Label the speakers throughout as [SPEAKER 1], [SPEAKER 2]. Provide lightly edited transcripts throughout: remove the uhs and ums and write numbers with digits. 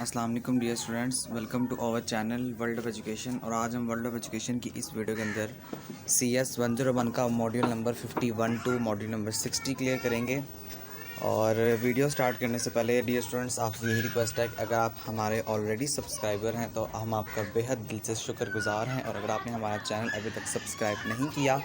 [SPEAKER 1] अस्सलाम वालेकुम dear students, welcome to our channel world of education. और आज हम वर्ल्ड ऑफ एजुकेशन की इस वीडियो के अंदर CS 101 का module number 51 to module number 60 clear करेंगे। और वीडियो स्टार्ट करने से पहले डियर स्टूडेंट्स आपसे यही रिक्वेस्ट है कि अगर आप हमारे ऑलरेडी सब्सक्राइबर हैं तो हम आपका बेहद दिल से शुक्रगुजार हैं। और अगर आपने हमारा चैनल अभी तक सब्सक्राइब नहीं किया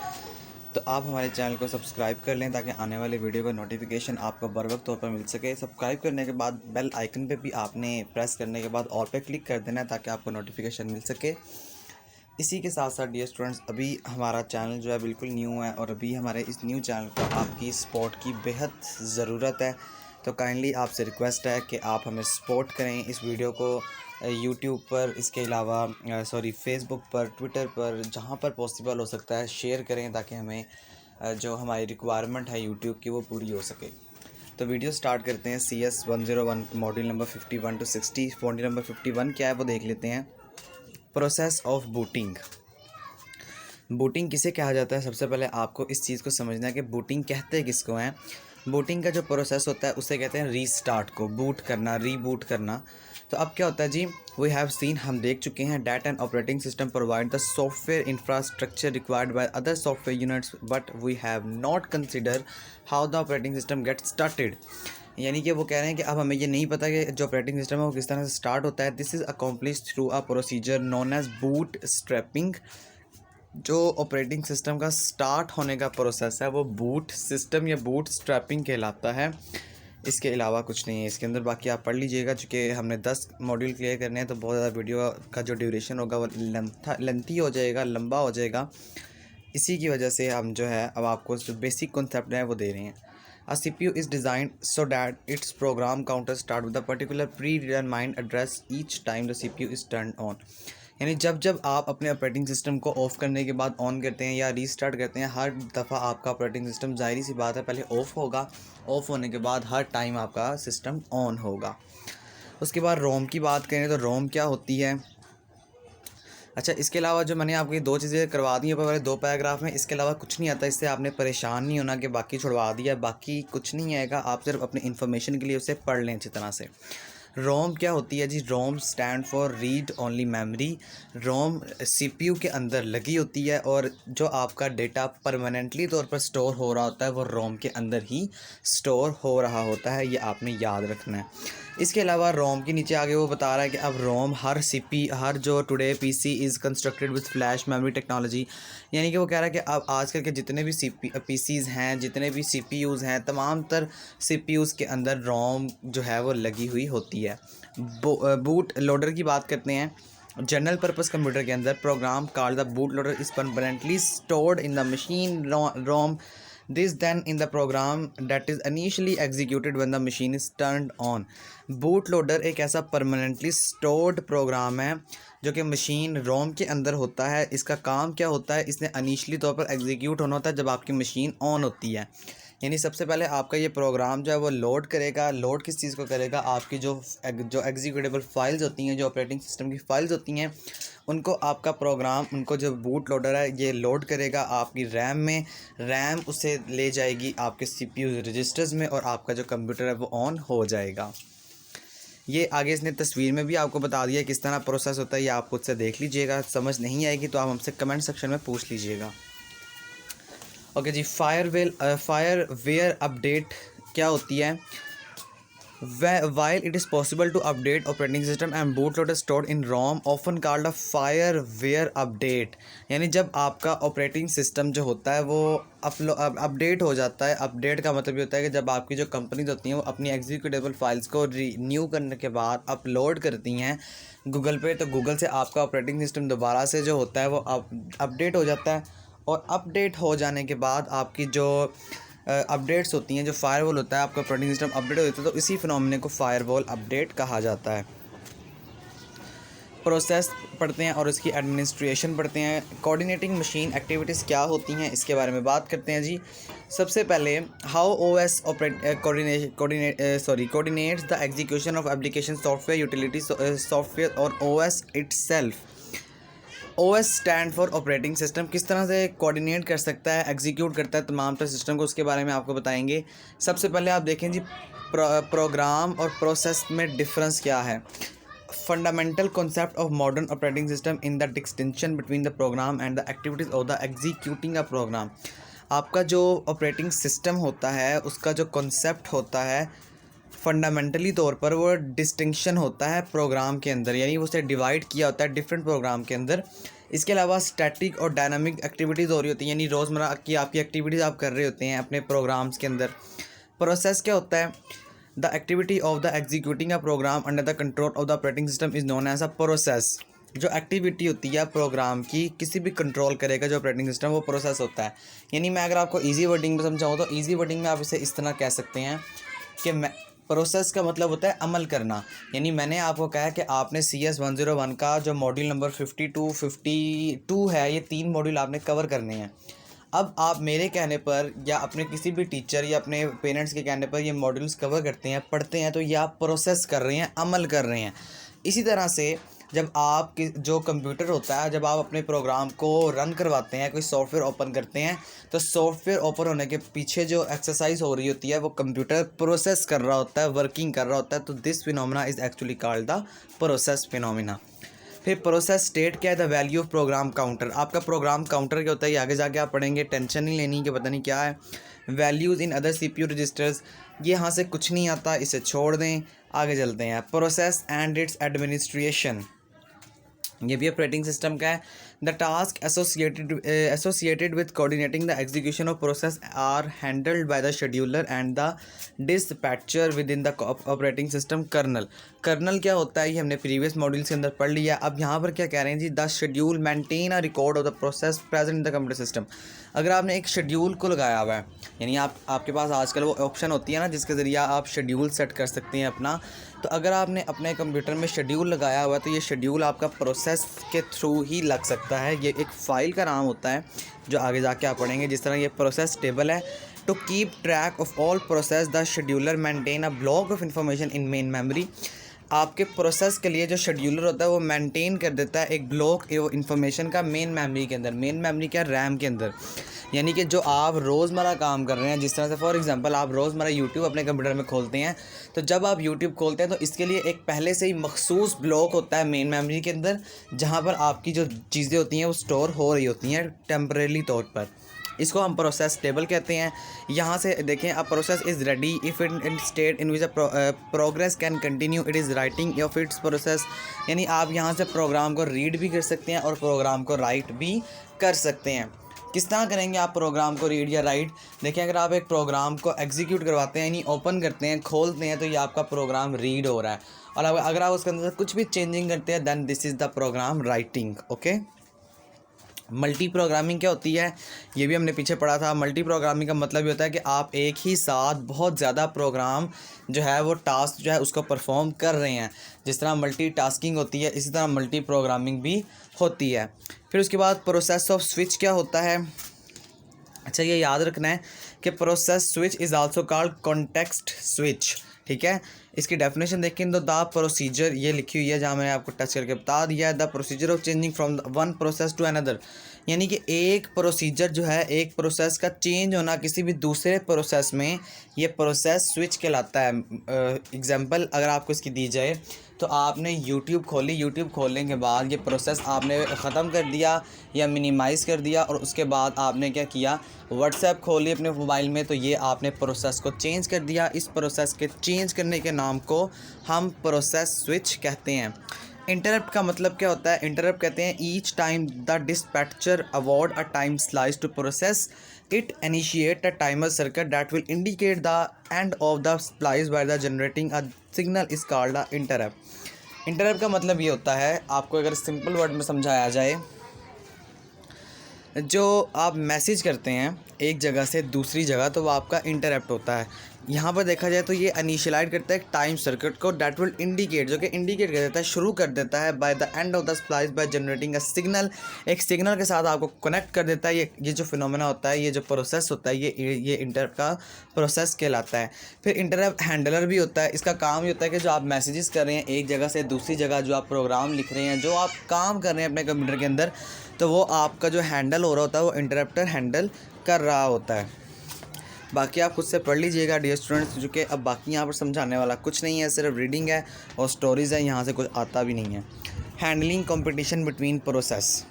[SPEAKER 1] तो आप हमारे चैनल को सब्सक्राइब कर लें ताकि आने वाले वीडियो का नोटिफिकेशन आपको बर वक्त तौर पर मिल सके। सब्सक्राइब करने के बाद बेल आइकन पे भी आपने प्रेस करने के बाद ऑल पे क्लिक कर देना है ताकि आपको नोटिफिकेशन मिल सके। इसी के साथ साथ डियर स्टूडेंट्स अभी हमारा चैनल जो है बिल्कुल न्यू है और अभी हमारे इस न्यू चैनल को आपकी सपोर्ट की बेहद ज़रूरत है। तो काइंडली आपसे रिक्वेस्ट है कि आप हमें सपोर्ट करें। इस वीडियो को यूट्यूब पर, इसके अलावा फेसबुक पर, ट्विटर पर, जहाँ पर पॉसिबल हो सकता है शेयर करें ताकि हमें जो हमारी रिक्वायरमेंट है यूट्यूब की वो पूरी हो सके। तो वीडियो स्टार्ट करते हैं। CS 101 module number 51 to 60। Module number 51 क्या है वो देख लेते हैं। Process of booting. बूटिंग किसे कहा जाता है? सबसे पहले आपको इस चीज़ को समझना है कि बूटिंग कहते किसको हैं। बूटिंग का जो प्रोसेस होता है उसे कहते हैं रीस्टार्ट को, बूट करना, रीबूट करना। तो अब क्या होता है जी, वी हैव सीन, हम देख चुके हैं, that and operating system provide the software infrastructure required by other software units but we have not consider how the operating system get started. यानी कि वो कह रहे हैं कि अब हमें ये नहीं पता कि जो ऑपरेटिंग सिस्टम है वो किस तरह से स्टार्ट होता है। This is accomplish through a procedure known as boot strapping. जो ऑपरेटिंग सिस्टम का स्टार्ट होने का प्रोसेस है वो बूट सिस्टम या बूट स्ट्रैपिंग कहलाता है। इसके अलावा कुछ नहीं है इसके अंदर। बाकी आप पढ़ लीजिएगा, चूँकि हमने 10 मॉड्यूल क्लियर करने हैं तो बहुत ज़्यादा वीडियो का जो ड्यूरेशन होगा वो लेंथी हो जाएगा, लंबा हो जाएगा। इसी की वजह से हम जो है अब आपको जो बेसिक कॉन्सेप्ट है वो दे रहे हैं। A CPU is designed so that its program counter start with a particular predetermined address each time the CPU is turned on। यानी जब जब आप अपने ऑपरेटिंग सिस्टम को ऑफ़ करने के बाद ऑन करते हैं या रीस्टार्ट करते हैं, हर दफ़ा आपका ऑपरेटिंग सिस्टम ज़ाहिर सी बात है पहले ऑफ़ होगा, ऑफ़ होने के बाद हर टाइम आपका सिस्टम ऑन होगा। उसके बाद रोम की बात करें तो रोम क्या होती है। अच्छा, इसके अलावा जो मैंने आपको ये 2 चीज़ें करवा दी हैं पहले 2 पैराग्राफ में, इसके अलावा कुछ नहीं आता। इससे आपने परेशान नहीं होना कि बाकी छुड़वा दिया, बाकी कुछ नहीं आएगा। आप सिर्फ अपने इन्फॉर्मेशन के लिए उसे पढ़ लें अच्छी तरह से। रोम क्या होती है जी? ROM stand for read only memory. ROM CPU के अंदर लगी होती है और जो आपका डेटा परमानेंटली तौर पर स्टोर हो रहा होता है वो रोम के अंदर ही स्टोर हो रहा होता है, ये आपने याद रखना है। इसके अलावा रोम के नीचे आगे वो बता रहा है कि अब रोम हर जो today PC is constructed with flash memory technology. यानी कि वो कह रहा है कि अब आजकल के जितने भी PCs हैं, जितने भी CPUs हैं, तमाम तर CPUs के अंदर रोम जो है वो लगी हुई होती है। बूट लोडर की बात करते हैं। जनरल पर्पस कंप्यूटर के अंदर program called the boot loader is permanently stored in the machine ROM. This then in the program that is initially executed when the machine is turned on। Boot loader एक ऐसा permanently stored program है जो कि machine रोम के अंदर होता है। इसका काम क्या होता है? इसने इनिशियली तौर पर एग्जीक्यूट होना होता है जब आपकी मशीन ऑन होती है। यानी सबसे पहले आपका ये प्रोग्राम जो है वो लोड करेगा। लोड किस चीज़ को करेगा? आपकी जो एग्जीक्यूटेबल फाइल्स होती हैं, जो ऑपरेटिंग सिस्टम की फाइल्स होती हैं, उनको आपका प्रोग्राम, उनको जो बूट लोडर है ये लोड करेगा आपकी रैम में। रैम उसे ले जाएगी आपके CPU रजिस्टर्स में और आपका जो कंप्यूटर है वो ऑन हो जाएगा। ये आगे इसने तस्वीर में भी आपको बता दिया किस तरह प्रोसेस होता है, ये आप खुद से देख लीजिएगा। समझ नहीं आएगी तो आप हमसे कमेंट सेक्शन में पूछ लीजिएगा। ओके जी, फायरवेयर अपडेट क्या होती है? While it is possible to update operating system and bootloader stored in ROM often called a fireware update। यानी जब आपका ऑपरेटिंग सिस्टम जो होता है वो अपडेट हो जाता है। अपडेट का मतलब ये होता है कि जब आपकी जो कंपनीज होती हैं वो अपनी एग्जीक्यूटेबल फाइल्स को रीन्यू करने के बाद अपलोड करती हैं गूगल पे, तो गूगल से आपका ऑपरेटिंग सिस्टम दोबारा से जो होता है वो अपडेट हो जाता है। और अपडेट हो जाने के बाद आपकी जो अपडेट्स होती हैं, जो फायरवॉल होता है, आपका ऑपरेटिंग सिस्टम अपडेट हो जाता है, तो इसी फिनोमेना को फायरवॉल अपडेट कहा जाता है। प्रोसेस पढ़ते हैं और उसकी एडमिनिस्ट्रेशन पढ़ते हैं। कोऑर्डिनेटिंग मशीन एक्टिविटीज़ क्या होती हैं इसके बारे में बात करते हैं जी। सबसे पहले how OS coordinates the execution of application software utility software और OS itself. OS stand for operating system. किस तरह से कोऑर्डिनेट कर सकता है, एग्जीक्यूट करता है तमाम तरह सिस्टम को, उसके बारे में आपको बताएंगे। सबसे पहले आप देखें जी प्रोग्राम और प्रोसेस में डिफरेंस क्या है। Fundamental concept of modern operating system in the distinction between the program and the activities of the executing a program. आपका जो ऑपरेटिंग सिस्टम होता है उसका जो कॉन्सेप्ट होता है फंडामेंटली तौर पर वो डिस्टिंक्शन होता है प्रोग्राम के अंदर, यानी उसे डिवाइड किया होता है डिफरेंट प्रोग्राम के अंदर। इसके अलावा स्टैटिक और डायनामिक एक्टिविटीज़ हो रही होती हैं, यानी रोज़मर्रा की आपकी एक्टिविटीज़ आप कर रहे होते हैं अपने प्रोग्राम्स के अंदर। प्रोसेस क्या होता है? The activity of the executing a program under the control of the operating system is known as a process. जो एक्टिविटी होती है प्रोग्राम की किसी भी कंट्रोल करेगा जो ऑपरेटिंग सिस्टम, वो प्रोसेस होता है। यानी मैं अगर आपको ईजी वर्डिंग में समझाऊँ तो ईजी वर्डिंग में आप इसे इस तरह कह सकते हैं कि प्रोसेस का मतलब होता है अमल करना। यानी मैंने आपको कहा कि आपने CS 101 का जो मॉड्यूल नंबर 52 है, ये 3 मॉड्यूल आपने कवर करने हैं। अब आप मेरे कहने पर या अपने किसी भी टीचर या अपने पेरेंट्स के कहने पर ये मॉड्यूल्स कवर करते हैं, पढ़ते हैं, तो ये आप प्रोसेस कर रहे हैं, अमल कर रहे हैं। इसी तरह से जब आप जो कंप्यूटर होता है, जब आप अपने प्रोग्राम को रन करवाते हैं, कोई सॉफ्टवेयर ओपन करते हैं, तो सॉफ्टवेयर ओपन होने के पीछे जो एक्सरसाइज हो रही होती है वो कंप्यूटर प्रोसेस कर रहा होता है, वर्किंग कर रहा होता है। तो this phenomena is actually called the process phenomena. फिर प्रोसेस स्टेट क्या है? The value of program counter. आपका प्रोग्राम काउंटर क्या होता है ये आगे जाके आप पढ़ेंगे, टेंशन नहीं लेनी कि पता नहीं क्या है। Values in other CPU registers, ये यहाँ से कुछ नहीं आता, इसे छोड़ दें, आगे चलते हैं। प्रोसेस एंड इट्स एडमिनिस्ट्रेशन, ये भी ऑपरेटिंग सिस्टम का है। The task associated with coordinating the execution of process are handled by the scheduler and the dispatcher within the operating system kernel. Kernel क्या होता है ये हमने प्रीवियस मॉड्यूल्स के अंदर पढ़ लिया। अब यहाँ पर क्या कह रहे हैं जी? The schedule maintain a record of the process present in the computer system. अगर आपने एक शेड्यूल को लगाया हुआ है, यानी आपके पास आजकल वो ऑप्शन होती है ना जिसके ज़रिए आप शेड्यूल सेट कर सकते हैं अपना। तो अगर आपने अपने कंप्यूटर में शेड्यूल लगाया हुआ है तो ये शेड्यूल आपका प्रोसेस के थ्रू ही लग सकता है। ये एक फ़ाइल का नाम होता है जो आगे जाके आप पढ़ेंगे। जिस तरह ये प्रोसेस टेबल है, to keep track of all process the scheduler maintain a block of information in main memory. आपके प्रोसेस के लिए जो शेड्यूलर होता है वो मेंटेन कर देता है एक ब्लॉक इन्फॉर्मेशन का मेन मेमोरी के अंदर। मेन मेमोरी क्या? रैम के अंदर। यानी कि जो आप रोज़मर्रा काम कर रहे हैं, जिस तरह से फॉर एग्जांपल आप रोज़मर्रा यूट्यूब अपने कंप्यूटर में खोलते हैं, तो जब आप यूट्यूब खोलते हैं तो इसके लिए एक पहले से ही मखसूस ब्लॉक होता है मेन मेमोरी के अंदर, जहाँ पर आपकी जो चीज़ें होती हैं वो स्टोर हो रही होती हैं टेम्परेरी तौर पर। इसको हम प्रोसेस टेबल कहते हैं। यहाँ से देखें, a process is ready if in state in which progress can continue it is writing of its process. यानी आप यहाँ से प्रोग्राम को रीड भी कर सकते हैं और प्रोग्राम को राइट भी कर सकते हैं। किस तरह करेंगे आप प्रोग्राम को रीड या राइट? देखिए, अगर आप एक प्रोग्राम को एग्जीक्यूट करवाते हैं, यानी ओपन करते हैं, खोलते हैं, तो ये आपका प्रोग्राम रीड हो रहा है। और अगर आप उसके अंदर कुछ भी चेंजिंग करते हैं then this is the program writing. Okay. Multiprogramming क्या होती है ये भी हमने पीछे पढ़ा था। मल्टी प्रोग्रामिंग का मतलब ये होता है कि आप एक ही साथ बहुत ज़्यादा प्रोग्राम जो है वो टास्क जो है उसको परफॉर्म कर रहे हैं। जिस तरह मल्टी टास्किंग होती है, इसी तरह मल्टी प्रोग्रामिंग भी होती है। फिर उसके बाद प्रोसेस ऑफ स्विच क्या होता है? अच्छा, ये याद रखना है कि process switch is also called context switch. ठीक है, इसकी डेफिनेशन देखें तो द प्रोसीजर ये लिखी हुई है जहाँ मैंने आपको टच करके बता दिया है। The procedure of changing from one process to another, यानी कि एक प्रोसीजर जो है, एक प्रोसेस का चेंज होना किसी भी दूसरे प्रोसेस में, ये प्रोसेस स्विच कहलाता है। एग्जांपल अगर आपको इसकी दी जाए तो आपने यूट्यूब खोली, यूट्यूब खोलने के बाद ये प्रोसेस आपने ख़त्म कर दिया या मिनिमाइज़ कर दिया, और उसके बाद आपने क्या किया, व्हाट्सएप खोली अपने मोबाइल में, तो ये आपने प्रोसेस को चेंज कर दिया। इस प्रोसेस के चेंज करने के नाम को हम प्रोसेस स्विच कहते हैं। इंटरप्ट का मतलब क्या होता है? इंटरप्ट कहते हैं each time the dispatcher award a time slice to process it initiate a timer circuit that will indicate the end of the splice by the generating a signal is called a interrupt। Interrupt का मतलब ये होता है, आपको अगर simple word में समझाया जाए, जो आप मैसेज करते हैं एक जगह से दूसरी जगह, तो वो आपका इंटरप्ट होता है। यहाँ पर देखा जाए तो ये इनिशियलाइज करता है टाइम सर्किट को, डैट विल इंडिकेट, जो कि इंडिकेट कर देता है, शुरू कर देता है by the end of the splice by generating a signal. एक सिग्नल के साथ आपको कनेक्ट कर देता है। ये जो फिनोमेना होता है, ये जो प्रोसेस होता है, ये इंटरप्ट का प्रोसेस कहलाता है। फिर इंटरप्ट हैंडलर भी होता है। इसका काम ये होता है कि जो आप मैसेजेस कर रहे हैं एक जगह से दूसरी जगह, जो आप प्रोग्राम लिख रहे हैं, जो आप काम कर रहे हैं अपने कंप्यूटर के अंदर, तो वो आपका जो हैंडल हो रहा होता है वो इंटरप्टर हैंडल कर रहा होता है। बाकी आप खुद से पढ़ लीजिएगा डियर स्टूडेंट्स, जो कि अब बाकी यहाँ पर समझाने वाला कुछ नहीं है, सिर्फ रीडिंग है और स्टोरीज़ है, यहाँ से कुछ आता भी नहीं है। Handling competition between process,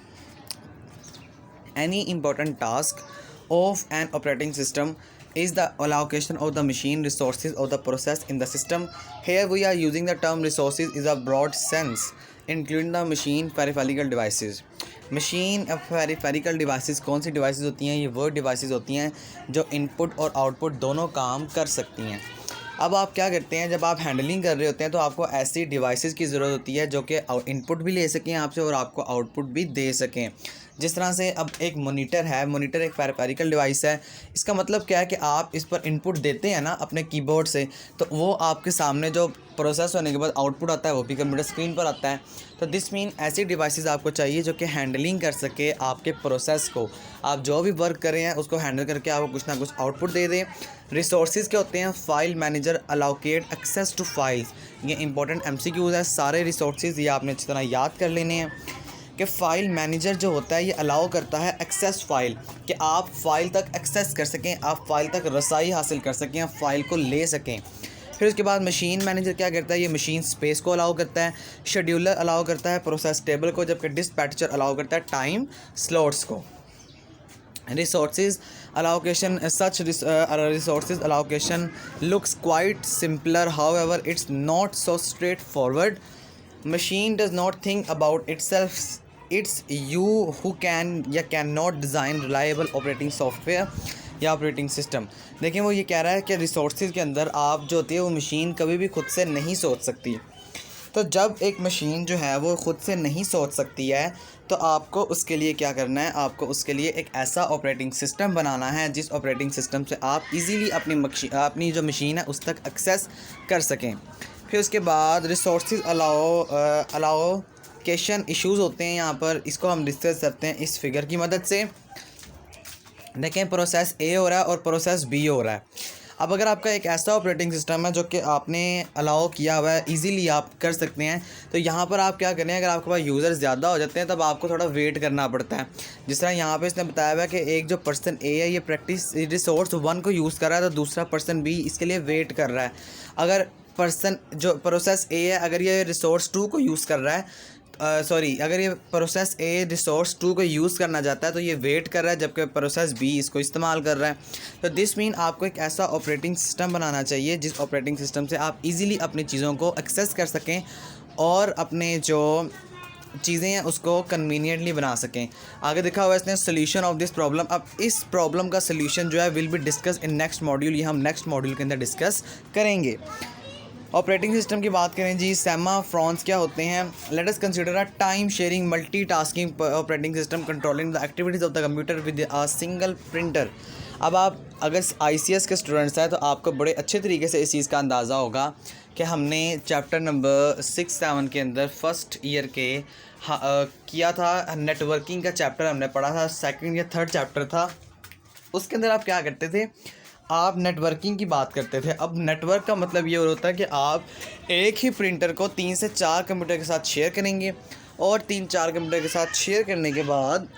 [SPEAKER 1] any important task of an operating system is the allocation of the machine resources of the process in the system. Here we are using the term resources is a broad sense including the machine peripheral devices. Machine peripheral devices कौन सी devices होती हैं? ये वो devices होती हैं जो input और आउटपुट दोनों काम कर सकती हैं। अब आप क्या करते हैं, जब आप हैंडलिंग कर रहे होते हैं तो आपको ऐसी डिवाइसेस की ज़रूरत होती है जो कि इनपुट भी ले सकें आपसे और आपको आउटपुट भी दे सकें। जिस तरह से अब एक मॉनिटर है, मॉनिटर एक पेरिफेरिकल डिवाइस है। इसका मतलब क्या है कि आप इस पर इनपुट देते हैं ना अपने कीबोर्ड से, तो वो आपके सामने जो प्रोसेस होने के बाद आउटपुट आता है वो भी कंप्यूटर स्क्रीन पर आता है। तो दिस मीन ऐसी डिवाइसेस आपको चाहिए जो कि हैंडलिंग कर सके आपके प्रोसेस को। आप जो भी वर्क कर रहे हैं उसको हैंडल करके आपको कुछ ना कुछ आउटपुट दे दें। रिसोर्सेज क्या होते हैं? File manager allocate access to files. ये इंपॉर्टेंट MCQs है, सारे रिसोर्सेज ये आपने अच्छी तरह याद कर लेने हैं कि फ़ाइल मैनेजर जो होता है ये अलाउ करता है एक्सेस फ़ाइल, कि आप फ़ाइल तक एक्सेस कर सकें, आप फ़ाइल तक रसाई हासिल कर सकें, आप फ़ाइल को ले सकें। फिर उसके बाद मशीन मैनेजर क्या करता है? ये मशीन स्पेस को अलाउ करता है, शेड्यूलर अलाउ करता है प्रोसेस टेबल को, जबकि डिस्पैचर अलाउ करता है टाइम स्लॉट्स को। Resources allocation such resources allocation looks quite simpler, however it's not so straight forward. Machine does not think about itself, it's you who can या can not design reliable operating software या operating system. देखिए वो ये कह रहा है कि resources के अंदर आप जो होती है वो मशीन कभी भी खुद से नहीं सोच सकती। तो जब एक मशीन जो है वो ख़ुद से नहीं सोच सकती है तो आपको उसके लिए क्या करना है? आपको उसके लिए एक ऐसा ऑपरेटिंग सिस्टम बनाना है जिस ऑपरेटिंग सिस्टम से आप इजीली अपनी जो मशीन है उस तक एक्सेस कर सकें। फिर उसके बाद रिसोर्सेज अलाउकेशन इश्यूज़ होते हैं यहाँ पर, इसको हम डिस्कस करते हैं इस फिगर की मदद से। देखें प्रोसेस ए हो रहा है और प्रोसेस बी हो रहा है। अब अगर आपका एक ऐसा ऑपरेटिंग सिस्टम है जो कि आपने अलाउ किया हुआ है, इजीली आप कर सकते हैं, तो यहाँ पर आप क्या करें, अगर आपके पास यूज़र ज़्यादा हो जाते हैं तब आपको थोड़ा वेट करना पड़ता है। जिस तरह यहाँ पे इसने बताया हुआ है कि एक जो पर्सन ए है ये प्रैक्टिस रिसोर्स 1 को यूज़ कर रहा है तो दूसरा पर्सन बी इसके लिए वेट कर रहा है। अगर पर्सन जो प्रोसेस ए है अगर ये रिसोर्स 2 को यूज़ कर रहा है, अगर ये प्रोसेस ए रिसोर्स 2 को यूज़ करना चाहता है तो ये वेट कर रहा है, जबकि प्रोसेस बी इसको इस्तेमाल कर रहा है। तो दिस मीन आपको एक ऐसा ऑपरेटिंग सिस्टम बनाना चाहिए जिस ऑपरेटिंग सिस्टम से आप इजीली अपनी चीज़ों को एक्सेस कर सकें और अपने जो चीज़ें हैं उसको कन्वीनियंटली बना सकें। आगे देखा हुआ इसने सोल्यूशन ऑफ दिस प्रॉब्लम। अब इस प्रॉब्लम का सोल्यूशन जो है will be discuss in next module, ये हम नेक्स्ट मॉड्यूल के अंदर डिस्कस करेंगे। ऑपरेटिंग सिस्टम की बात करें जी, सेमाफ्रॉन्स क्या होते हैं? Let us consider a time sharing multitasking operating system controlling the activities of the computer with a single printer. अब आप अगर ICS के स्टूडेंट्स हैं तो आपको बड़े अच्छे तरीके से इस चीज़ का अंदाज़ा होगा कि हमने चैप्टर नंबर 6-7 के अंदर फर्स्ट ईयर के किया था, नेटवर्किंग का चैप्टर हमने पढ़ा था, सेकंड या थर्ड चैप्टर था। उसके अंदर आप क्या करते थे? आप नेटवर्किंग की बात करते थे। अब नेटवर्क का मतलब ये होता है कि आप एक ही प्रिंटर को 3 से 4 कंप्यूटर के साथ शेयर करेंगे और 3-4 कंप्यूटर के साथ शेयर करने के बाद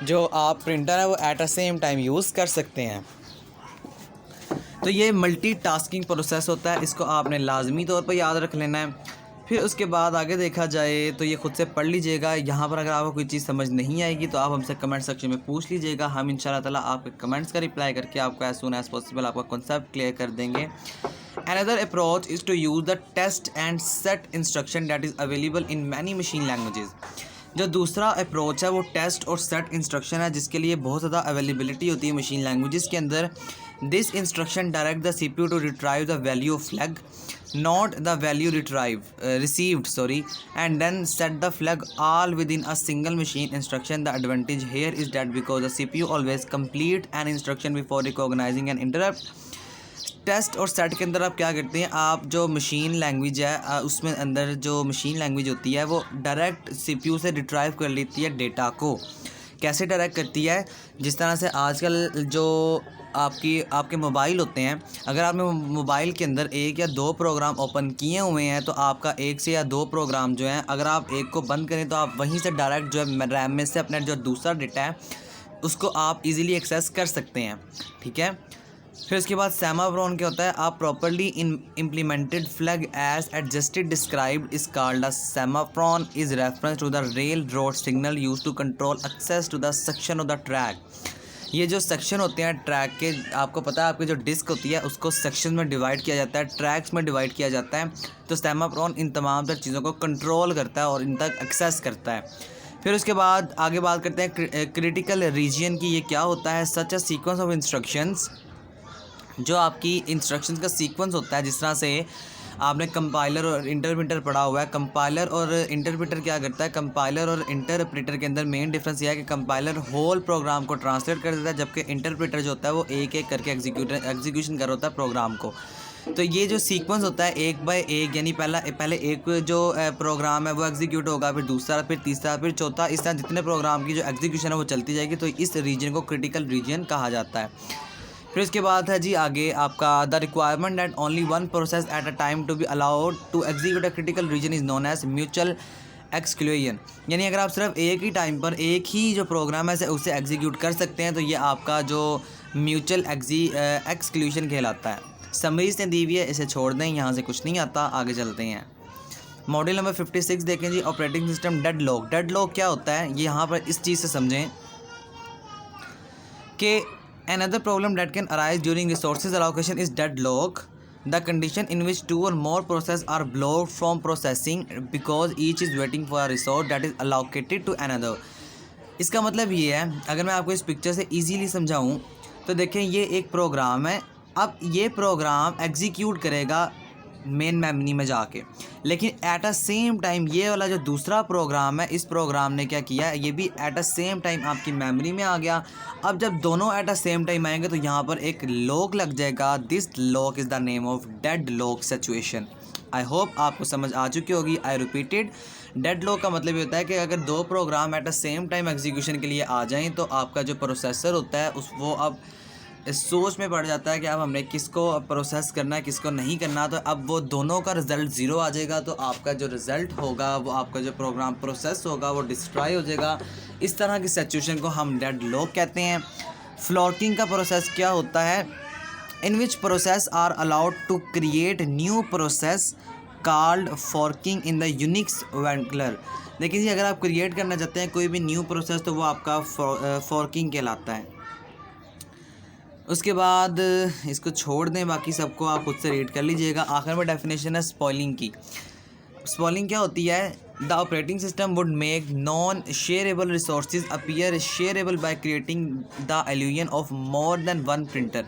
[SPEAKER 1] जो आप प्रिंटर है वो eight a same time use कर सकते हैं। तो ये मल्टीटास्किंग प्रोसेस होता है, इसको आपने लाजमी तौर पर याद रख लेना है। फिर उसके बाद आगे देखा जाए तो ये खुद से पढ़ लीजिएगा। यहाँ पर अगर आपको कोई चीज़ समझ नहीं आएगी तो आप हमसे कमेंट सेक्शन में पूछ लीजिएगा, हम इंशाल्लाह ताला आपके कमेंट्स का रिप्लाई करके आपको एज सून एज पॉसिबल आपका कॉन्सेप्ट क्लियर कर देंगे। Another approach is to use the test and set instruction that is available in many machine languages. जो दूसरा अप्रोच है वो टेस्ट और सेट इंस्ट्रक्शन है जिसके लिए बहुत ज़्यादा अवेलेबिलिटी होती है मशीन लैंग्वेजेस के अंदर। This instruction direct the CPU to retrieve the value of flag, not the value received and then set the flag all within a single machine instruction. The advantage here is that because the CPU always complete an instruction before recognizing an interrupt. Test और set के अंदर आप क्या करते हैं, आप जो machine language है उसमें अंदर जो मशीन लैंग्वेज होती है वो डायरेक्ट CPU से रिट्राइव कर लेती है डेटा को। कैसे डायरेक्ट करती है? जिस तरह से आजकल जो आपके मोबाइल होते हैं, अगर आपने मोबाइल के अंदर 1 या 2 प्रोग्राम ओपन किए हुए हैं तो आपका 1 से या 2 प्रोग्राम जो हैं अगर आप एक को बंद करें तो आप वहीं से डायरेक्ट जो है रैम में से अपना जो दूसरा डेटा है उसको आप इजीली एक्सेस कर सकते हैं, ठीक है। फिर उसके बाद सेमाफ्रॉन क्या होता है, आप properly implemented flag as adjusted described is called a semaphore is reference to the rail road signal use to control access to the section of the track. ये जो सेक्शन होते हैं ट्रैक के, आपको पता है आपकी जो डिस्क होती है उसको सेक्शन में डिवाइड किया जाता है, ट्रैक्स में डिवाइड किया जाता है। तो सेमाफ्रॉन इन तमाम तर चीज़ों को कंट्रोल करता है और इन तक एक्सेस करता है। फिर उसके बाद आगे बात करते हैं क्रिटिकल रीजन की। ये क्या होता है, सच अ सीक्वेंस ऑफ इंस्ट्रक्शंस, जो आपकी इंस्ट्रक्शंस का सीक्वेंस होता है। जिस तरह से आपने कंपाइलर और इंटरप्रेटर पढ़ा हुआ है, कंपाइलर और इंटरप्रेटर क्या करता है, कंपाइलर और इंटरप्रेटर के अंदर मेन डिफरेंस यह है कि कंपाइलर होल प्रोग्राम को ट्रांसलेट कर देता है, जबकि इंटरप्रेटर जो होता है वो एक एक करके एग्जीक्यूशन कर होता है प्रोग्राम को। तो ये जो सीक्वेंस होता है एक बाय एक, यानी पहले एक जो प्रोग्राम है वो एग्जीक्यूट होगा, फिर दूसरा, फिर तीसरा, फिर चौथा, इस तरह जितने प्रोग्राम की जो एग्जीक्यूशन है वो चलती जाएगी। तो इस रीजन को क्रिटिकल रीजन कहा जाता है। फिर उसके बाद है जी आगे आपका the requirement that only one process at a time to be allowed to execute a critical region is known as mutual exclusion. यानी अगर आप सिर्फ एक ही टाइम पर एक ही जो प्रोग्राम है उसे एग्जीक्यूट कर सकते हैं तो ये आपका जो म्यूचुअल एक्सक्लूजन कहलाता है। समरीज ने दी हुई है, इसे छोड़ दें, यहाँ से कुछ नहीं आता, आगे चलते हैं। मॉड्यूल नंबर 56 देखें जी, ऑपरेटिंग सिस्टम डेडलॉक। डेडलॉक क्या होता है, ये यहाँ पर इस चीज़ से समझें कि another problem that can arise during resources allocation is deadlock, the condition in which two or more processes are blocked from processing because each is waiting for a resource that is allocated to another। इसका मतलब ये है, अगर मैं आपको इस picture से easily समझाऊं तो देखें ये एक प्रोग्राम है। अब ये प्रोग्राम एग्जीक्यूट करेगा मेन मेमोरी में जाके, लेकिन एट अ सेम टाइम ये वाला जो दूसरा प्रोग्राम है, इस प्रोग्राम ने क्या किया, ये भी एट अ सेम टाइम आपकी मेमोरी में आ गया। अब जब दोनों एट अ सेम टाइम आएंगे तो यहाँ पर एक लॉक लग जाएगा। This Lok is the name of dead lock situation. I hope आपको समझ आ चुकी होगी। आई रिपीटेड, डेड लॉक का मतलब ये होता है कि अगर दो program at a same time execution के लिए आ जाएँ तो आपका जो प्रोसेसर होता है वो अब इस सोच में पड़ जाता है कि अब हमने किसको प्रोसेस करना है, किसको नहीं करना। तो अब वो दोनों का रिज़ल्ट ज़ीरो आ जाएगा, तो आपका जो रिज़ल्ट होगा वो आपका जो प्रोग्राम प्रोसेस होगा वो डिस्ट्रॉय हो जाएगा। इस तरह की सिचुएशन को हम डेड लॉक कहते हैं। फ्लॉकिंग का प्रोसेस क्या होता है, in which process are allowed to create new process called forking in the Unix vernacular. लेकिन जी अगर आप क्रिएट करना चाहते हैं कोई भी न्यू प्रोसेस तो वो आपका फॉर्किंग कहलाता है। उसके बाद इसको छोड़ दें, बाकी सबको आप खुद से रीड कर लीजिएगा। आखिर में डेफिनेशन है स्पॉइलिंग की। स्पॉइलिंग क्या होती है, the operating system would make non shareable resources appear shareable by creating the illusion of more than one printer.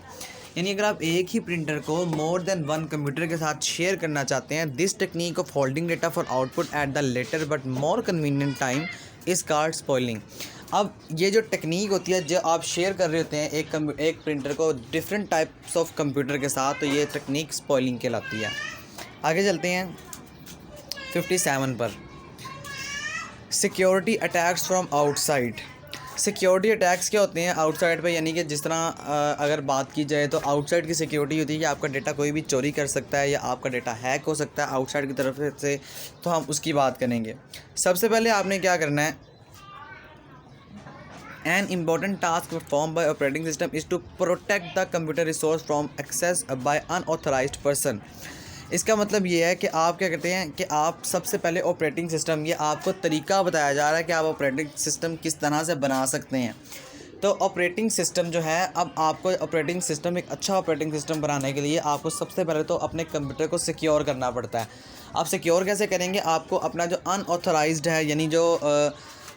[SPEAKER 1] यानी अगर आप एक ही प्रिंटर को मोर देन वन कंप्यूटर के साथ शेयर करना चाहते हैं, this technique of holding data for output at the later but more convenient time is called spoiling. अब ये जो टेक्निक होती है, जो आप शेयर कर रहे होते हैं एक प्रिंटर को डिफरेंट टाइप्स ऑफ कंप्यूटर के साथ, तो ये टेक्निक स्पॉइलिंग कहलाती है। आगे चलते हैं 57 पर। Security attacks from outside. Security attacks क्या होते हैं आउटसाइड पे, यानी कि जिस तरह अगर बात की जाए तो आउटसाइड की सिक्योरिटी होती है कि आपका डेटा कोई भी चोरी कर सकता है या आपका डेटा हैक हो सकता है आउटसाइड की तरफ से, तो हम उसकी बात करेंगे। सबसे पहले आपने क्या करना है, An important task performed by operating system is to protect the computer resource from access by unauthorized person। इसका मतलब ये है कि आप क्या करते हैं कि आप सबसे पहले ऑपरेटिंग सिस्टम, ये आपको तरीका बताया जा रहा है कि आप ऑपरेटिंग सिस्टम किस तरह से बना सकते हैं। तो ऑपरेटिंग सिस्टम जो है, अब आपको ऑपरेटिंग सिस्टम, एक अच्छा ऑपरेटिंग सिस्टम बनाने के लिए आपको सबसे पहले तो अपने कंप्यूटर को सिक्योर करना पड़ता है। आप सिक्योर कैसे करेंगे, आपको अपना जो अनऑथराइज्ड है, यानी जो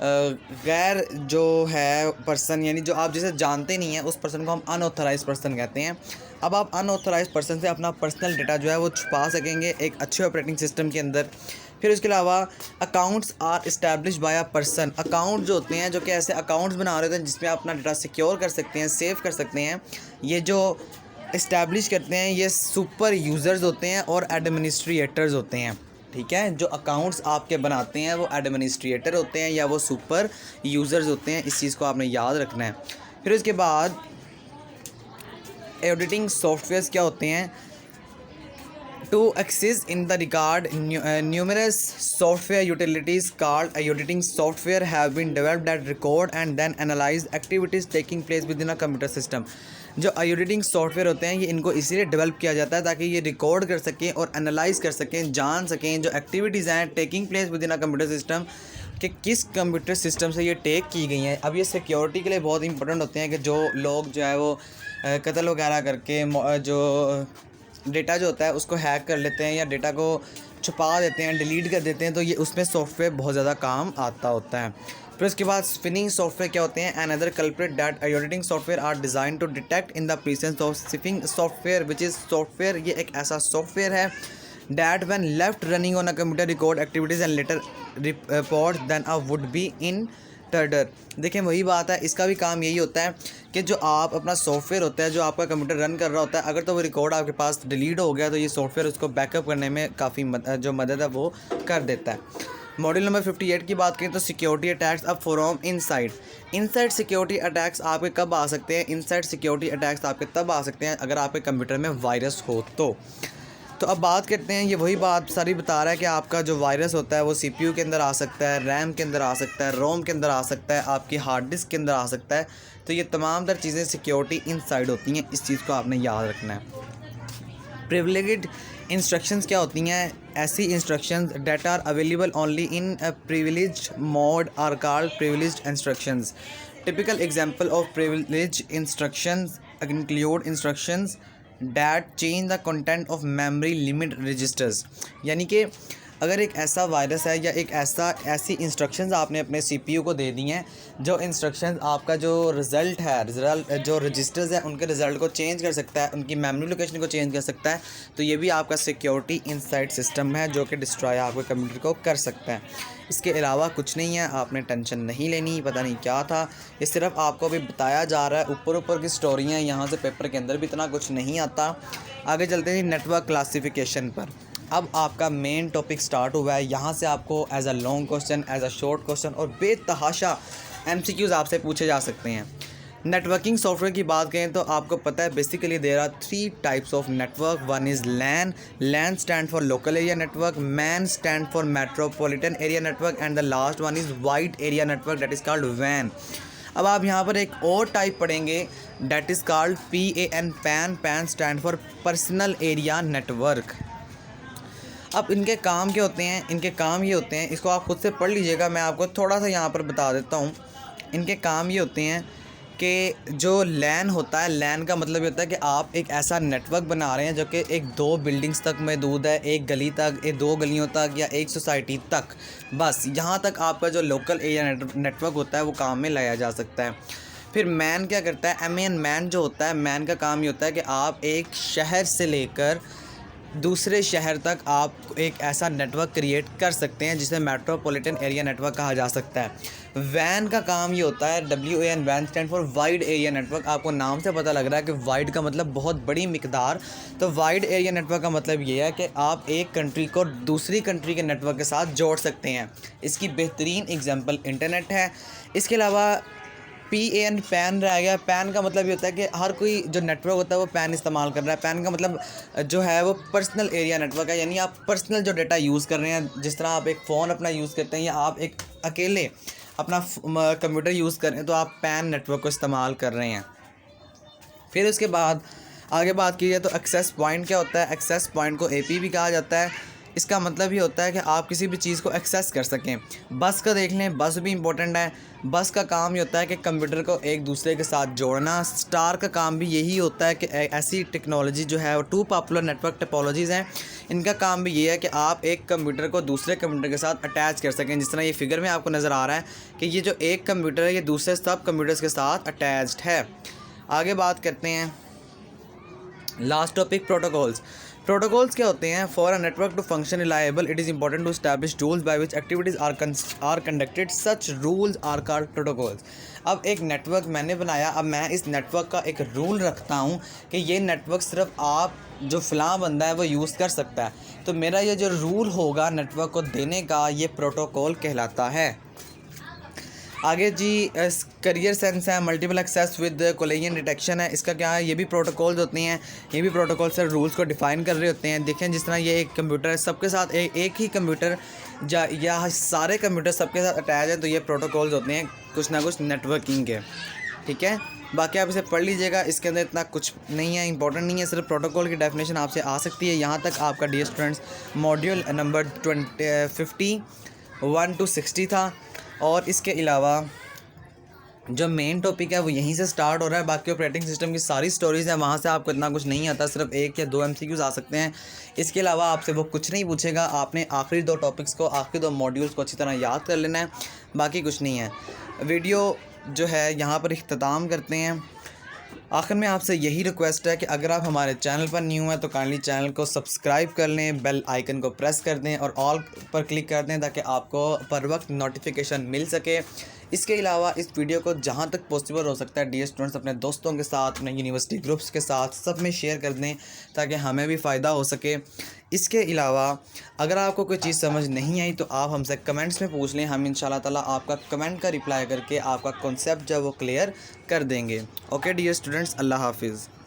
[SPEAKER 1] गैर जो है पर्सन, यानी जो आप जिसे जानते नहीं हैं उस पर्सन को हम अनऑथराइज्ड पर्सन कहते हैं। अब आप अनऑथराइज्ड पर्सन से अपना पर्सनल डेटा जो है वो छुपा सकेंगे एक अच्छे ऑपरेटिंग सिस्टम के अंदर। फिर उसके अलावा accounts are establish by a person. Account जो होते हैं, जो कि ऐसे अकाउंट्स बना रहे होते हैं जिसमें अपना डेटा सिक्योर कर सकते हैं, सेव कर सकते हैं, ये जो इस्टेब्लिश करते हैं ये सुपर यूज़र्स होते हैं और एडमिनिस्ट्रेटर्स होते हैं। ठीक है, जो अकाउंट्स आपके बनाते हैं वो एडमिनिस्ट्रेटर होते हैं या वो सुपर यूज़र्स होते हैं, इस चीज़ को आपने याद रखना है। फिर उसके बाद ऑडिटिंग सॉफ्टवेयर्स क्या होते हैं, To access in the regard, numerous software utilities called auditing software have been developed that record and then analyze activities taking place within a computer system. जो ऑडिटिंग सॉफ्टवेयर होते हैं ये इनको इसीलिए डेवलप किया जाता है ताकि ये रिकॉर्ड कर सकें और एनालाइज कर सकें, जान सकें जो एक्टिविटीज़ हैं taking place with in a computer system कि किस कंप्यूटर सिस्टम से ये टेक की गई हैं। अब ये सिक्योरिटी के लिए बहुत इंपॉर्टेंट होते हैं कि जो लोग जो है वो कत्ल वगैरह करके जो डेटा जो होता है उसको हैक कर लेते हैं या डेटा को छुपा देते हैं, डिलीट कर देते हैं, तो ये उसमें सॉफ्टवेयर बहुत ज़्यादा काम आता होता है। फिर उसके बाद स्पिनिंग सॉफ्टवेयर क्या होते हैं? Another culprit that auditing software are design to detect in the presence of spinning software which is software, ये एक ऐसा सॉफ्टवेयर है that when left running on a computer record activities and later report then a would be intruder. देखें वही बात है, इसका भी काम यही होता है कि जो आप अपना सॉफ्टवेयर होता है जो आपका कंप्यूटर रन कर रहा होता है, अगर तो वो रिकॉर्ड आपके पास डिलीट हो गया तो ये सॉफ्टवेयर उसको बैकअप करने में काफ़ी जो मदद है वो कर देता है। मॉड्यूल नंबर 58 की बात करें तो सिक्योरिटी अटैक्स अब फ्रॉम इनसाइड सिक्योरिटी अटैक्स आपके कब आ सकते हैं? इनसाइड सिक्योरिटी अटैक्स आपके तब आ सकते हैं अगर आपके कंप्यूटर में वायरस हो तो अब बात करते हैं, ये वही बात सारी बता रहा है कि आपका जो वायरस होता है वो सीपीयू के अंदर आ सकता है, रैम के अंदर आ सकता है, रोम के अंदर आ सकता है, आपकी हार्ड डिस्क के अंदर आ सकता है। तो ये तमाम तर चीज़ें सिक्योरिटी इनसाइड होती हैं, इस चीज़ को आपने याद रखना है। प्रिविलेज्ड इंस्ट्रक्शंस क्या होती हैं? ऐसी instructions that are available only in a privileged mode are called privileged instructions. Typical example of privileged instructions include instructions that change the content of memory limit registers. यानी कि अगर एक ऐसा वायरस है या एक ऐसी इंस्ट्रक्शंस आपने अपने सीपीयू को दे दी हैं जो इंस्ट्रक्शंस आपका जो रिज़ल्ट जो रजिस्टर्स है उनके रिज़ल्ट को चेंज कर सकता है, उनकी मेमोरी लोकेशन को चेंज कर सकता है, तो ये भी आपका सिक्योरिटी इनसाइड सिस्टम है जो कि डिस्ट्रॉय आपके कंप्यूटर को कर सकता है। इसके अलावा कुछ नहीं है, आपने टेंशन नहीं लेनी, पता नहीं क्या था, ये सिर्फ आपको अभी बताया जा रहा है, ऊपर की स्टोरियाँ, यहाँ से पेपर के अंदर भी इतना कुछ नहीं आता। आगे चलते हैं नेटवर्क क्लासिफिकेशन पर। अब आपका मेन टॉपिक स्टार्ट हुआ है, यहाँ से आपको as a long question, as a short question और बेतहाशा एमसीक्यूज़ आपसे पूछे जा सकते हैं। नेटवर्किंग सॉफ्टवेयर की बात करें तो आपको पता है basically there are 3 types of network. One is LAN stand for local area network, MAN stand for metropolitan area network and the last one is wide area network that is called वैन। अब आप यहाँ पर एक और type पढ़ेंगे that is called PAN, PAN stand for personal area network. अब इनके काम क्या होते हैं? इनके काम ये होते हैं, इसको आप खुद से पढ़ लीजिएगा, मैं आपको थोड़ा सा यहाँ पर बता देता हूँ। इनके काम ये होते हैं कि जो लैन होता है, लैन का मतलब ये होता है कि आप एक ऐसा नेटवर्क बना रहे हैं जो कि एक 2 बिल्डिंग्स तक महदूद है, एक गली तक, 2 गलियों तक या एक सोसाइटी तक, बस यहाँ तक आपका जो लोकल एरिया नेटवर्क होता है वो काम में लाया जा सकता है। फिर मैन क्या करता है? मैन जो होता है, मैन का काम ये होता है कि आप एक शहर से लेकर दूसरे शहर तक आप एक ऐसा नेटवर्क क्रिएट कर सकते हैं जिसे मेट्रोपॉलिटन एरिया नेटवर्क कहा जा सकता है। वैन का काम ये होता है, WAN, वैन stand for wide area network. आपको नाम से पता लग रहा है कि वाइड का मतलब बहुत बड़ी मिकदार, तो वाइड एरिया नेटवर्क का मतलब ये है कि आप एक कंट्री को दूसरी कंट्री के नेटवर्क के साथ जोड़ सकते हैं। इसकी बेहतरीन एग्जांपल इंटरनेट है। इसके अलावा PAN, पैन रह गया। पैन का मतलब ये होता है कि हर कोई जो नेटवर्क होता है वो पैन इस्तेमाल कर रहा है। पैन का मतलब जो है वो पर्सनल एरिया नेटवर्क है, यानी आप पर्सनल जो डेटा यूज़ कर रहे हैं, जिस तरह आप एक फ़ोन अपना यूज़ करते हैं या आप एक अकेले अपना कंप्यूटर यूज़ कर रहे हैं तो आप पैन नेटवर्क को इस्तेमाल कर रहे हैं। फिर उसके बाद आगे बात की जाए तो एक्सेस पॉइंट क्या होता है? एक्सेस पॉइंट को AP भी कहा जाता है। इसका मतलब ये होता है कि आप किसी भी चीज़ को एक्सेस कर सकें। बस का देख लें, बस भी इंपॉर्टेंट है। बस का काम ये होता है कि कंप्यूटर को एक दूसरे के साथ जोड़ना। स्टार का काम भी यही होता है कि ऐसी टेक्नोलॉजी जो है वो 2 पॉपुलर नेटवर्क टोपोलॉजीज़ हैं, इनका काम भी ये है कि आप एक कंप्यूटर को दूसरे कंप्यूटर के साथ अटैच कर सकें। जिस तरह ये फिगर में आपको नज़र आ रहा है कि ये जो एक कंप्यूटर है ये दूसरे सब कंप्यूटर्स के साथ अटैच्ड है। आगे बात करते हैं लास्ट टॉपिक, प्रोटोकॉल्स क्या होते हैं? For a network to function reliable it is important to establish rules by which activities are conducted, such rules are called protocols. अब एक नेटवर्क मैंने बनाया, अब मैं इस नेटवर्क का एक रूल रखता हूँ कि ये नेटवर्क सिर्फ आप जो फ़लाँ बंदा है वो यूज़ कर सकता है, तो मेरा ये जो रूल होगा नेटवर्क को देने का, ये प्रोटोकॉल कहलाता है। आगे जी करियर सेंस है, multiple access with collision detection है। इसका क्या है, ये भी प्रोटोकॉल्स होते हैं, ये भी प्रोटोकॉल से रूल्स को डिफ़ाइन कर रहे होते हैं। देखें जिस तरह ये एक कंप्यूटर है, सबके साथ एक ही कंप्यूटर या सारे कंप्यूटर सबके साथ अटैच है, तो ये प्रोटोकॉल्स होते हैं कुछ ना कुछ नेटवर्किंग के, ठीक है। बाकी आप इसे पढ़ लीजिएगा, इसके अंदर इतना कुछ नहीं है, इंपॉर्टेंट नहीं है, सिर्फ प्रोटोकॉल की डेफिनेशन आपसे आ सकती है। यहाँ तक आपका dear students module number 51 to 60 था। और इसके अलावा जो मेन टॉपिक है वो यहीं से स्टार्ट हो रहा है। बाकी ऑपरेटिंग सिस्टम की सारी स्टोरीज़ हैं, वहाँ से आपको इतना कुछ नहीं आता, सिर्फ 1 या 2 MCQs आ सकते हैं। इसके अलावा आपसे वो कुछ नहीं पूछेगा, आपने आखिरी 2 टॉपिक्स को, आखिरी 2 मॉड्यूल्स को अच्छी तरह याद कर लेना है, बाकी कुछ नहीं है। वीडियो जो है यहाँ पर इख्तिताम करते हैं। आखिर में आपसे यही रिक्वेस्ट है कि अगर आप हमारे चैनल पर न्यू हैं तो काइंडली चैनल को सब्सक्राइब कर लें, बेल आइकन को प्रेस कर दें और ऑल पर क्लिक कर दें ताकि आपको पर वक्त नोटिफिकेशन मिल सके। इसके अलावा इस वीडियो को जहाँ तक पॉसिबल हो सकता है डियर स्टूडेंट्स अपने दोस्तों के साथ, अपने यूनिवर्सिटी ग्रुप्स के साथ सब में शेयर कर दें ताकि हमें भी फ़ायदा हो सके। इसके अलावा अगर आपको कोई चीज़ समझ नहीं आई तो आप हमसे कमेंट्स में पूछ लें, हम इंशाल्लाह ताला आपका कमेंट का रिप्लाई करके आपका कॉन्सेप्ट जो वो क्लियर कर देंगे। ओके डियर स्टूडेंट्स, अल्लाह हाफिज़।